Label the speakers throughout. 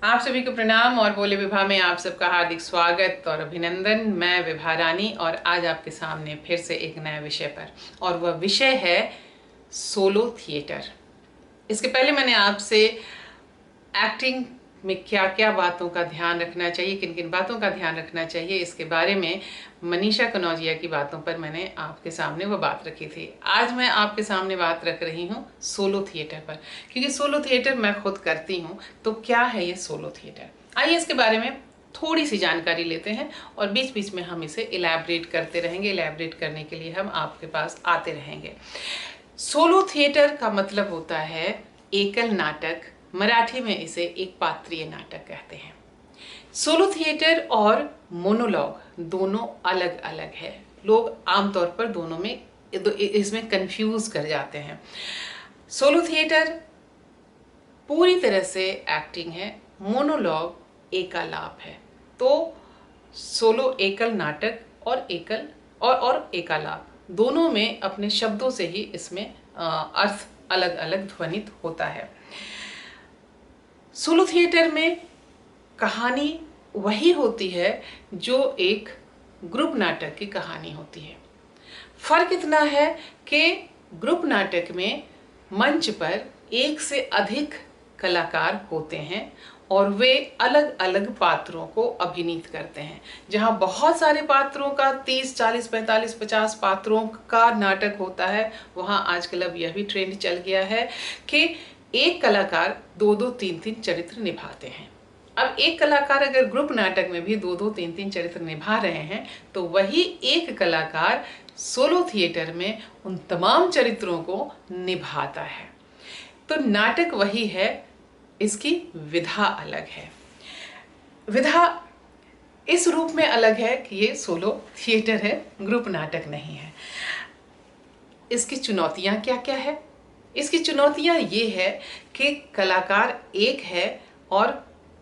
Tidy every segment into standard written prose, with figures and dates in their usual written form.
Speaker 1: आप सभी को प्रणाम और बोले विभा में आप सबका हार्दिक स्वागत और अभिनंदन। मैं विभा रानी और आज आपके सामने फिर से एक नए विषय पर, और वह विषय है सोलो थिएटर। इसके पहले मैंने आपसे एक्टिंग में क्या क्या बातों का ध्यान रखना चाहिए, किन किन बातों का ध्यान रखना चाहिए, इसके बारे में मनीषा कनौजिया की बातों पर मैंने आपके सामने वो बात रखी थी। आज मैं आपके सामने बात रख रही हूँ सोलो थिएटर पर, क्योंकि सोलो थिएटर मैं खुद करती हूँ। तो क्या है ये सोलो थिएटर, आइए इसके बारे में थोड़ी सी जानकारी लेते हैं और बीच बीच में हम इसे इलैबोरेट करते रहेंगे। इलैबोरेट करने के लिए हम आपके पास आते रहेंगे। सोलो थिएटर का मतलब होता है एकल नाटक। मराठी में इसे एक पात्रीय नाटक कहते हैं। सोलो थिएटर और मोनोलॉग दोनों अलग अलग है। लोग आमतौर पर दोनों में इसमें कंफ्यूज कर जाते हैं। सोलो थिएटर पूरी तरह से एक्टिंग है, मोनोलॉग एकालाप है। तो सोलो एकल नाटक और एकालाप दोनों में अपने शब्दों से ही इसमें अर्थ अलग अलग ध्वनित होता है। सोलो थिएटर में कहानी वही होती है जो एक ग्रुप नाटक की कहानी होती है। फर्क इतना है कि ग्रुप नाटक में मंच पर एक से अधिक कलाकार होते हैं और वे अलग अलग पात्रों को अभिनीत करते हैं। जहां बहुत सारे पात्रों का 30, 40, 45, 50 पात्रों का नाटक होता है, वहां आजकल अब यह भी ट्रेंड चल गया है कि एक कलाकार दो दो तीन तीन चरित्र निभाते हैं। अब एक कलाकार अगर ग्रुप नाटक में भी दो दो तीन तीन चरित्र निभा रहे हैं, तो वही एक कलाकार सोलो थिएटर में उन तमाम चरित्रों को निभाता है। तो नाटक वही है, इसकी विधा अलग है। विधा इस रूप में अलग है कि ये सोलो थिएटर है, ग्रुप नाटक नहीं है। इसकी चुनौतियां क्या क्या है? इसकी चुनौतियां ये है कि कलाकार एक है और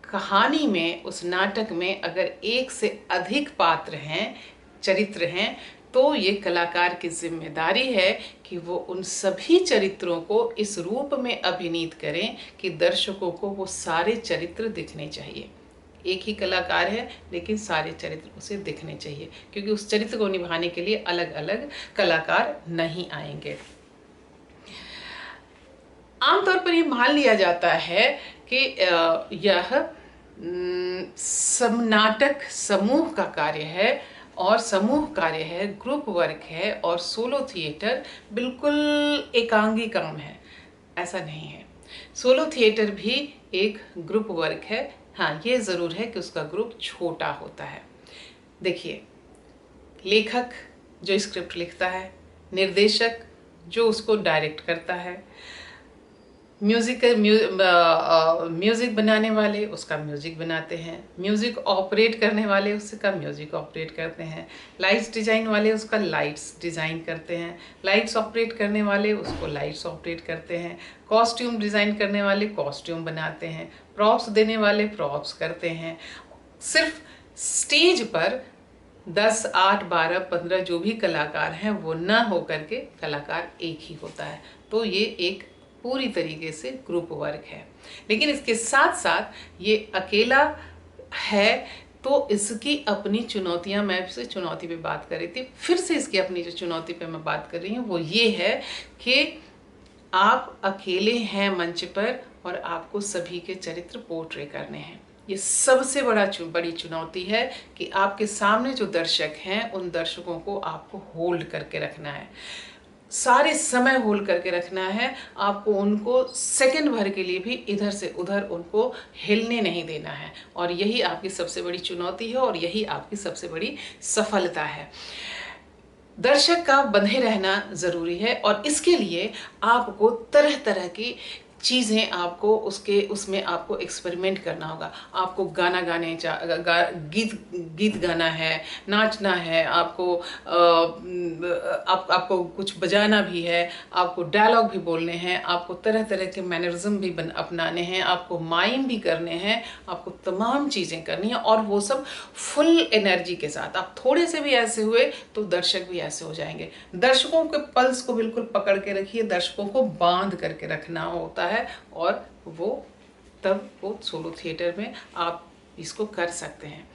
Speaker 1: कहानी में, उस नाटक में अगर एक से अधिक पात्र हैं, चरित्र हैं, तो ये कलाकार की जिम्मेदारी है कि वो उन सभी चरित्रों को इस रूप में अभिनीत करें कि दर्शकों को वो सारे चरित्र दिखने चाहिए। एक ही कलाकार है लेकिन सारे चरित्र उसे दिखने चाहिए, क्योंकि उस चरित्र को निभाने के लिए अलग अलग कलाकार नहीं आएंगे। आमतौर पर ये मान लिया जाता है कि यह नाटक समूह का कार्य है और समूह कार्य है, ग्रुप वर्क है, और सोलो थिएटर बिल्कुल एकांगी काम है। ऐसा नहीं है। सोलो थिएटर भी एक ग्रुप वर्क है। हाँ, ये ज़रूर है कि उसका ग्रुप छोटा होता है। देखिए, लेखक जो स्क्रिप्ट लिखता है, निर्देशक जो उसको डायरेक्ट करता है, म्यूज़िक बनाने वाले उसका म्यूज़िक बनाते हैं, म्यूज़िक ऑपरेट करने वाले उसका म्यूज़िक ऑपरेट करते हैं, लाइट्स डिज़ाइन वाले उसका लाइट्स डिज़ाइन करते हैं, लाइट्स ऑपरेट करने वाले उसको लाइट्स ऑपरेट करते हैं, कॉस्ट्यूम डिज़ाइन करने वाले कॉस्ट्यूम बनाते हैं, प्रॉप्स देने वाले प्रॉप्स करते हैं। सिर्फ स्टेज पर 10, 8, 12, 15 जो भी कलाकार हैं वो ना हो करके कलाकार एक ही होता है। तो ये एक पूरी तरीके से ग्रुप वर्क है। लेकिन इसके साथ साथ ये अकेला है, तो इसकी अपनी चुनौतियां, मैं से चुनौती पे बात कर रही थी, फिर से इसकी अपनी जो चुनौती पे मैं बात कर रही हूँ वो ये है कि आप अकेले हैं मंच पर और आपको सभी के चरित्र पोर्ट्रे करने हैं। ये सबसे बड़ी चुनौती है कि आपके सामने जो दर्शक हैं उन दर्शकों को आपको होल्ड करके रखना है, सारे समय होल्ड करके रखना है। आपको उनको सेकंड भर के लिए भी इधर से उधर उनको हिलने नहीं देना है, और यही आपकी सबसे बड़ी चुनौती है और यही आपकी सबसे बड़ी सफलता है। दर्शक का बंधे रहना ज़रूरी है और इसके लिए आपको तरह तरह की चीज़ें, आपको उसमें आपको एक्सपेरिमेंट करना होगा। आपको गाना गीत गाना है, नाचना है, आपको कुछ बजाना भी है, आपको डायलॉग भी बोलने हैं, आपको तरह तरह के मैनरिज्म भी अपनाने हैं, आपको माइम भी करने हैं, आपको तमाम चीज़ें करनी है, और वो सब फुल एनर्जी के साथ। आप थोड़े से भी ऐसे हुए तो दर्शक भी ऐसे हो जाएंगे। दर्शकों के पल्स को बिल्कुल पकड़ के रखिए, दर्शकों को बांध करके रखना होता है और वो तब वो सोलो थिएटर में आप इसको कर सकते हैं।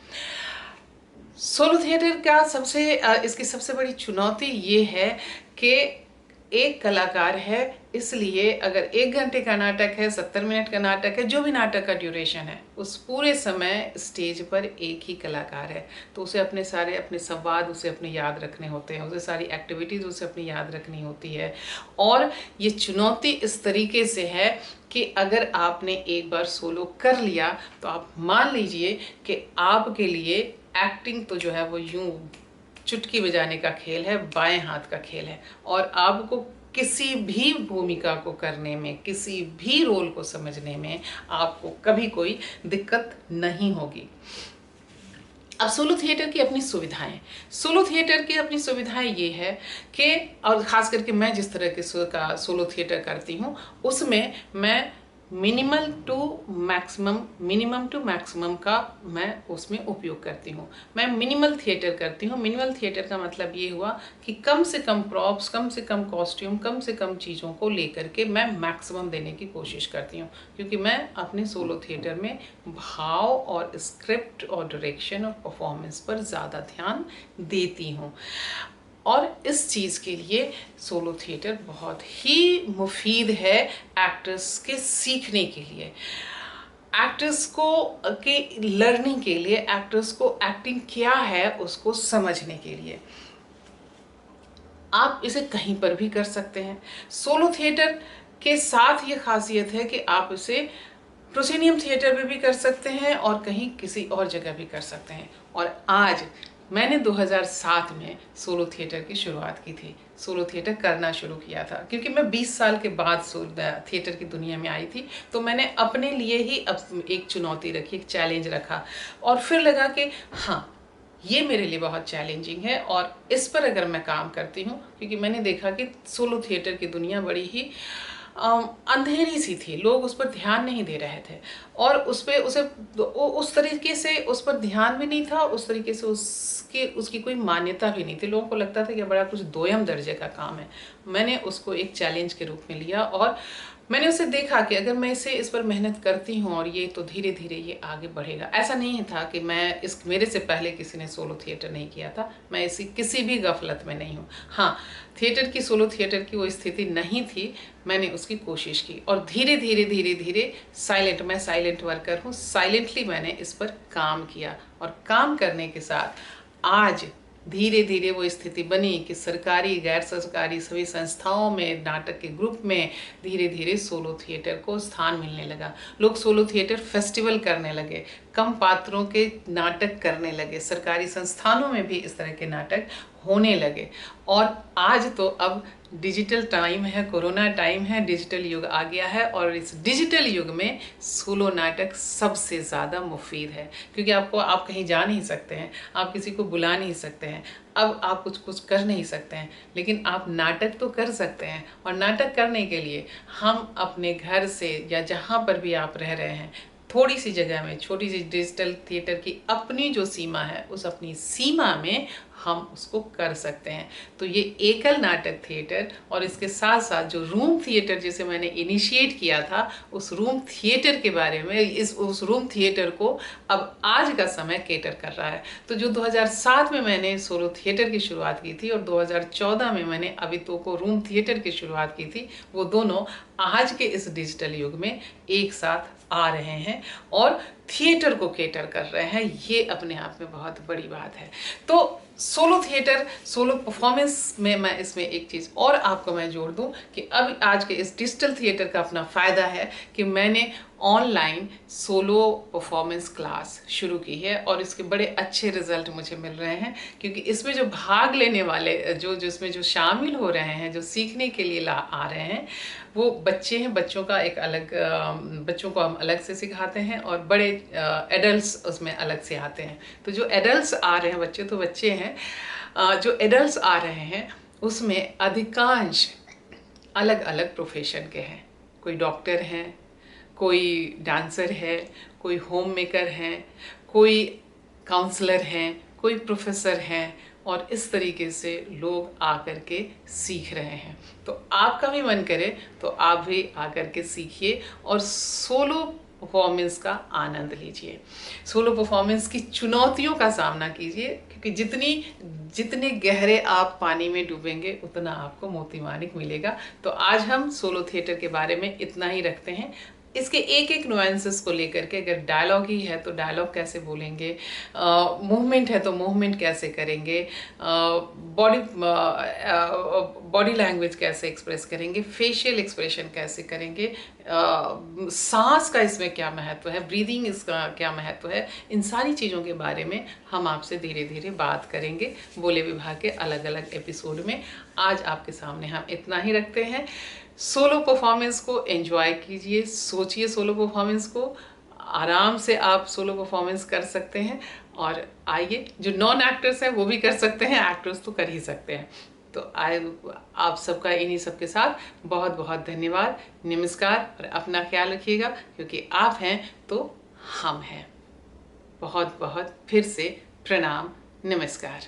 Speaker 1: सोलो थिएटर का इसकी सबसे बड़ी चुनौती ये है कि एक कलाकार है, इसलिए अगर 1 घंटे का नाटक है, 70 मिनट का नाटक है, जो भी नाटक का ड्यूरेशन है, उस पूरे समय स्टेज पर एक ही कलाकार है। तो उसे अपने संवाद उसे अपने याद रखने होते हैं, उसे सारी एक्टिविटीज़ उसे अपनी याद रखनी होती है। और ये चुनौती इस तरीके से है कि अगर आपने एक बार सोलो कर लिया तो आप मान लीजिए कि आपके लिए एक्टिंग तो जो है वो यूं चुटकी बजाने का खेल है, बाएं हाथ का खेल है, और आपको किसी भी भूमिका को करने में, किसी भी रोल को समझने में आपको कभी कोई दिक्कत नहीं होगी। अब सोलो थिएटर की अपनी सुविधाएं, सोलो थिएटर की अपनी सुविधाएं ये है कि, और ख़ास करके मैं जिस तरह के सोलो थिएटर करती हूँ उसमें मैं मिनिमम टू मैक्सिमम का मैं उसमें उपयोग करती हूँ। मैं मिनिमल थिएटर करती हूँ। मिनिमल थिएटर का मतलब ये हुआ कि कम से कम प्रॉप्स, कम से कम कॉस्ट्यूम, कम से कम चीज़ों को लेकर के मैं मैक्सिमम देने की कोशिश करती हूँ, क्योंकि मैं अपने सोलो थिएटर में भाव और स्क्रिप्ट और डायरेक्शन और परफॉर्मेंस पर ज़्यादा ध्यान देती हूँ। और इस चीज़ के लिए सोलो थिएटर बहुत ही मुफीद है एक्टर्स के सीखने के लिए, एक्टर्स को के लर्निंग के लिए, एक्टर्स को एक्टिंग क्या है उसको समझने के लिए। आप इसे कहीं पर भी कर सकते हैं। सोलो थिएटर के साथ ये खासियत है कि आप इसे प्रोसेनियम थिएटर में भी कर सकते हैं और कहीं किसी और जगह भी कर सकते हैं। और आज मैंने 2007 में सोलो थिएटर की शुरुआत की थी, सोलो थिएटर करना शुरू किया था, क्योंकि मैं 20 साल के बाद थिएटर की दुनिया में आई थी। तो मैंने अपने लिए ही अब एक चुनौती रखी, एक चैलेंज रखा, और फिर लगा कि हाँ, ये मेरे लिए बहुत चैलेंजिंग है और इस पर अगर मैं काम करती हूँ, क्योंकि मैंने देखा कि सोलो थिएटर की दुनिया बड़ी ही अंधेरी सी थी, लोग उस पर ध्यान नहीं दे रहे थे, और उस तरीके से उस पर ध्यान भी नहीं था, उस तरीके से उसकी कोई मान्यता भी नहीं थी। लोगों को लगता था कि बड़ा कुछ दोयम दर्जे का काम है। मैंने उसको एक चैलेंज के रूप में लिया और मैंने उसे देखा कि अगर मैं इस पर मेहनत करती हूँ और ये तो धीरे धीरे ये आगे बढ़ेगा। ऐसा नहीं था कि मेरे से पहले किसी ने सोलो थिएटर नहीं किया था, मैं किसी भी गफलत में नहीं हूँ। हाँ, सोलो थिएटर की वो स्थिति नहीं थी, मैंने उसकी कोशिश की और धीरे धीरे मैं साइलेंट वर्कर हूँ, साइलेंटली मैंने इस पर काम किया, और काम करने के साथ आज धीरे धीरे वो स्थिति बनी कि सरकारी, गैर सरकारी सभी संस्थाओं में, नाटक के ग्रुप में धीरे धीरे सोलो थिएटर को स्थान मिलने लगा। लोग सोलो थिएटर फेस्टिवल करने लगे, कम पात्रों के नाटक करने लगे, सरकारी संस्थानों में भी इस तरह के नाटक होने लगे। और आज तो अब डिजिटल टाइम है, कोरोना टाइम है, डिजिटल युग आ गया है, और इस डिजिटल युग में सोलो नाटक सबसे ज़्यादा मुफीद है, क्योंकि आप कहीं जा नहीं सकते हैं, आप किसी को बुला नहीं सकते हैं, अब आप कुछ कर नहीं सकते हैं, लेकिन आप नाटक तो कर सकते हैं। और नाटक करने के लिए हम अपने घर से या जहाँ पर भी आप रह रहे हैं, थोड़ी सी जगह में छोटी सी डिजिटल थिएटर की अपनी जो सीमा है, उस अपनी सीमा में हम उसको कर सकते हैं। तो ये एकल नाटक थिएटर और इसके साथ साथ जो रूम थिएटर जिसे मैंने इनिशिएट किया था, उस रूम थिएटर के बारे में, उस रूम थिएटर को अब आज का समय केटर कर रहा है। तो जो 2007 में मैंने सोलो थिएटर की शुरुआत की थी और 2014 में मैंने अवितो को रूम थिएटर की शुरुआत की थी, वो दोनों आज के इस डिजिटल युग में एक साथ आ रहे हैं और थिएटर को केटर कर रहे हैं। ये अपने आप में बहुत बड़ी बात है। तो सोलो थिएटर, सोलो परफॉर्मेंस में मैं इसमें एक चीज़ और आपको मैं जोड़ दूं कि अब आज के इस डिजिटल थिएटर का अपना फ़ायदा है कि मैंने ऑनलाइन सोलो परफॉर्मेंस क्लास शुरू की है और इसके बड़े अच्छे रिजल्ट मुझे मिल रहे हैं, क्योंकि इसमें जो भाग लेने वाले, इसमें जो शामिल हो रहे हैं, जो सीखने के लिए आ रहे हैं, वो बच्चे हैं। बच्चों को हम अलग से सिखाते हैं और बड़े एडल्ट्स उसमें अलग से आते हैं। तो जो एडल्ट्स आ रहे हैं, बच्चे तो बच्चे हैं, जो एडल्ट्स आ रहे हैं उसमें अधिकांश अलग अलग प्रोफेशन के हैं। कोई डॉक्टर हैं, कोई डांसर है, कोई होम मेकर हैं, कोई काउंसलर हैं, कोई प्रोफेसर हैं, और इस तरीके से लोग आकर के सीख रहे हैं। तो आपका भी मन करे तो आप भी आकर के सीखिए और सोलो परफॉर्मेंस का आनंद लीजिए, सोलो परफॉर्मेंस की चुनौतियों का सामना कीजिए, क्योंकि जितने गहरे आप पानी में डूबेंगे उतना आपको मोती माणिक मिलेगा। तो आज हम सोलो थिएटर के बारे में इतना ही रखते हैं। इसके एक एक नुएंसेस को लेकर के, अगर डायलॉग ही है तो डायलॉग कैसे बोलेंगे, मूवमेंट है तो मूवमेंट कैसे करेंगे, बॉडी बॉडी लैंग्वेज कैसे एक्सप्रेस करेंगे, फेशियल एक्सप्रेशन कैसे करेंगे, सांस का इसमें क्या महत्व है, ब्रीदिंग इसका क्या महत्व है, इन सारी चीज़ों के बारे में हम आपसे धीरे धीरे बात करेंगे बोले विभाग के अलग अलग एपिसोड में। आज आपके सामने हम इतना ही रखते हैं। सोलो परफॉर्मेंस को एंजॉय कीजिए, सोचिए सोलो परफॉर्मेंस को, आराम से आप सोलो परफॉर्मेंस कर सकते हैं। और आइए, जो नॉन एक्टर्स हैं वो भी कर सकते हैं, एक्टर्स तो कर ही सकते हैं। तो आप सबका इन्हीं सब के साथ बहुत बहुत धन्यवाद, नमस्कार, और अपना ख्याल रखिएगा, क्योंकि आप हैं तो हम हैं। बहुत बहुत फिर से प्रणाम, नमस्कार।